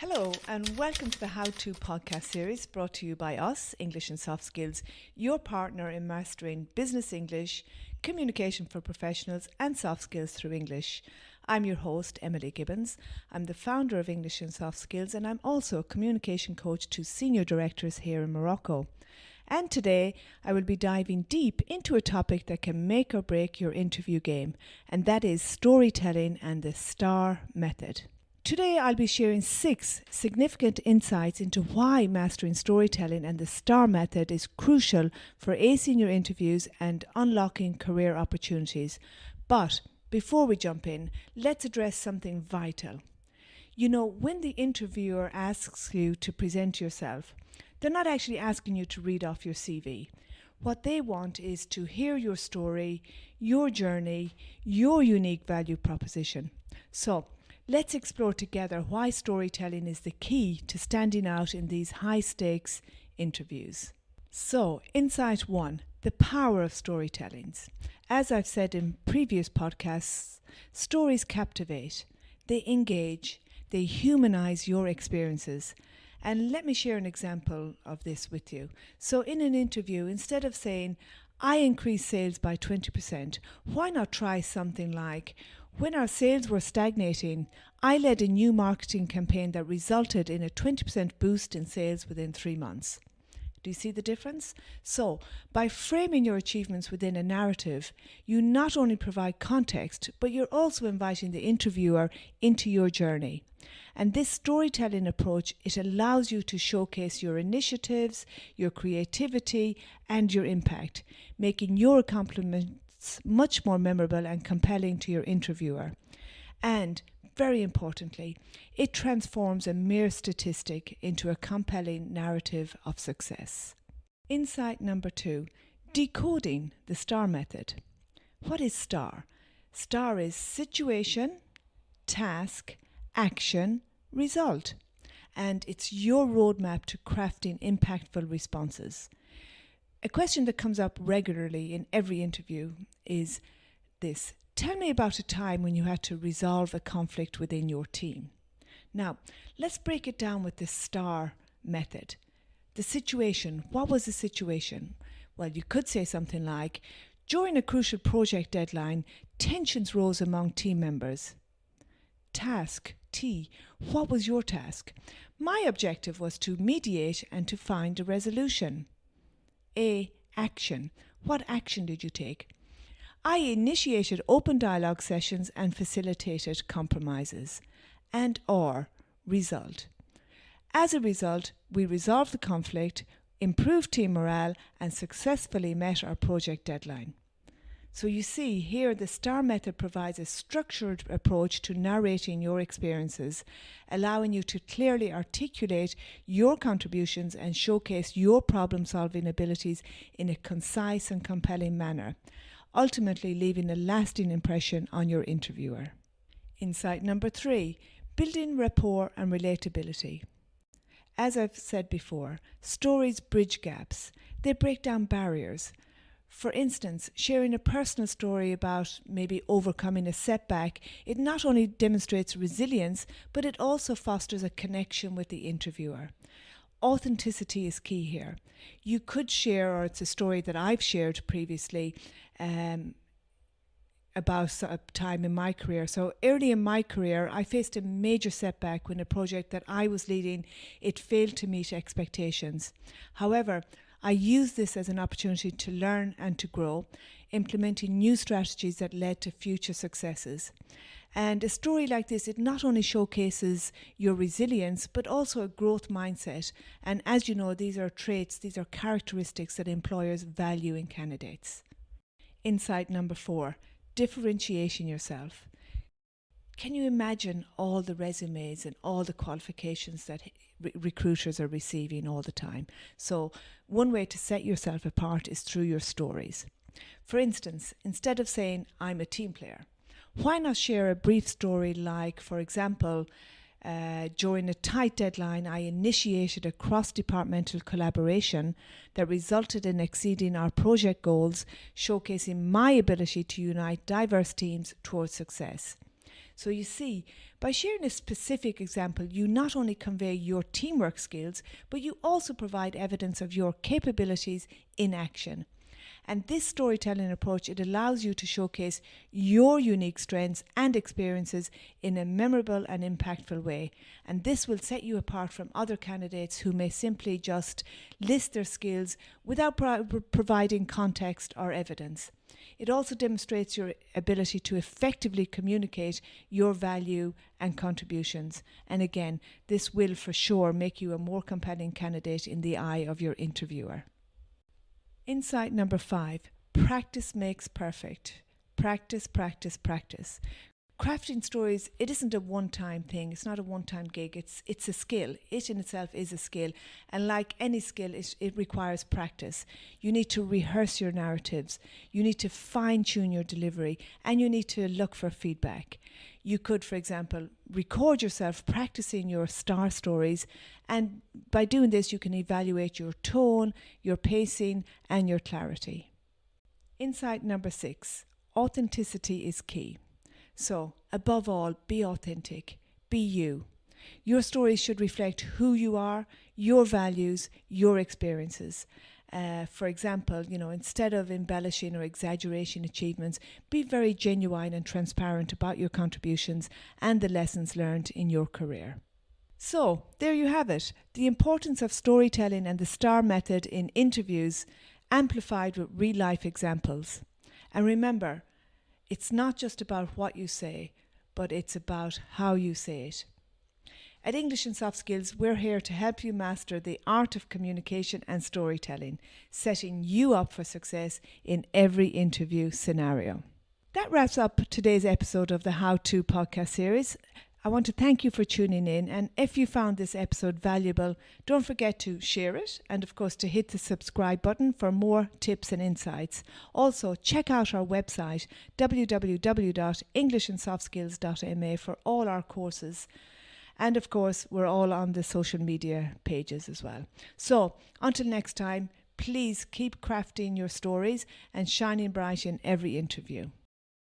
Hello and welcome to the How To podcast series brought to you by us, English and Soft Skills, your partner in mastering business English, communication for professionals and soft skills through English. I'm your host, Emily Gibbons. I'm the founder of English and Soft Skills and I'm also a communication coach to senior directors here in Morocco. And today I will be diving deep into a topic that can make or break your interview game, and that is storytelling and the STAR method. Today I'll be sharing 6 significant insights into why mastering storytelling and the STAR method is crucial for acing your interviews and unlocking career opportunities. But before we jump in, let's address something vital. You know, when the interviewer asks you to present yourself, they're not actually asking you to read off your CV. What they want is to hear your story, your journey, your unique value proposition. So, let's explore together why storytelling is the key to standing out in these high-stakes interviews. So, Insight 1, the power of storytelling. As I've said in previous podcasts, stories captivate, they engage, they humanize your experiences. And let me share an example of this with you. So in an interview, instead of saying, I increased sales by 20%, why not try something like, when our sales were stagnating, I led a new marketing campaign that resulted in a 20% boost in sales within 3 months. Do you see the difference? So, by framing your achievements within a narrative, you not only provide context, but you're also inviting the interviewer into your journey. And this storytelling approach, it allows you to showcase your initiatives, your creativity, and your impact, making your accomplishments much more memorable and compelling to your interviewer. And very importantly, it transforms a mere statistic into a compelling narrative of success. Insight number 2, decoding the STAR method. What is STAR? STAR is situation, task, action, result. And it's your roadmap to crafting impactful responses. A question that comes up regularly in every interview is this. Tell me about a time when you had to resolve a conflict within your team. Now, let's break it down with the STAR method. The situation. What was the situation? Well, you could say something like, during a crucial project deadline, tensions rose among team members. Task. T. What was your task? My objective was to mediate and to find a resolution. A. Action. What action did you take? I initiated open dialogue sessions and facilitated compromises. And or result. As a result, we resolved the conflict, improved team morale, and successfully met our project deadline. So you see, here the STAR method provides a structured approach to narrating your experiences, allowing you to clearly articulate your contributions and showcase your problem-solving abilities in a concise and compelling manner, ultimately leaving a lasting impression on your interviewer. Insight number 3, building rapport and relatability. As I've said before, stories bridge gaps. They break down barriers. For instance, sharing a personal story about maybe overcoming a setback, it not only demonstrates resilience, but it also fosters a connection with the interviewer. Authenticity is key here. You could share, or it's a story that I've shared previously, about a time in my career. So early in my career, I faced a major setback when a project that I was leading, it failed to meet expectations. However, I used this as an opportunity to learn and to grow, implementing new strategies that led to future successes. And a story like this, it not only showcases your resilience, but also a growth mindset. And as you know, these are traits, these are characteristics that employers value in candidates. Insight number 4, differentiating yourself. Can you imagine all the resumes and all the qualifications that recruiters are receiving all the time? So one way to set yourself apart is through your stories. For instance, instead of saying, I'm a team player, why not share a brief story like, for example, during a tight deadline, I initiated a cross-departmental collaboration that resulted in exceeding our project goals, showcasing my ability to unite diverse teams towards success. So you see, by sharing a specific example, you not only convey your teamwork skills, but you also provide evidence of your capabilities in action. And this storytelling approach, it allows you to showcase your unique strengths and experiences in a memorable and impactful way. And this will set you apart from other candidates who may simply just list their skills without providing context or evidence. It also demonstrates your ability to effectively communicate your value and contributions. And again, this will for sure make you a more compelling candidate in the eye of your interviewer. Insight number 5, practice makes perfect. Practice, practice, practice. Crafting stories, it isn't a one-time thing. It's not a one-time gig. It's a skill. It in itself is a skill. And like any skill, it requires practice. You need to rehearse your narratives. You need to fine-tune your delivery. And you need to look for feedback. You could, for example, record yourself practicing your star stories, and by doing this you can evaluate your tone, your pacing and your clarity. Insight number 6, authenticity is key. So, above all, be authentic, be you. Your stories should reflect who you are, your values, your experiences. For example, instead of embellishing or exaggerating achievements, be very genuine and transparent about your contributions and the lessons learned in your career. So, there you have it, the importance of storytelling and the STAR method in interviews, amplified with real-life examples. And remember, it's not just about what you say, but it's about how you say it. At English and Soft Skills, we're here to help you master the art of communication and storytelling, setting you up for success in every interview scenario. That wraps up today's episode of the How To podcast series. I want to thank you for tuning in, and if you found this episode valuable, don't forget to share it and of course to hit the subscribe button for more tips and insights. Also, check out our website www.englishandsoftskills.ma for all our courses. And of course, we're all on the social media pages as well. So, until next time, please keep crafting your stories and shining bright in every interview.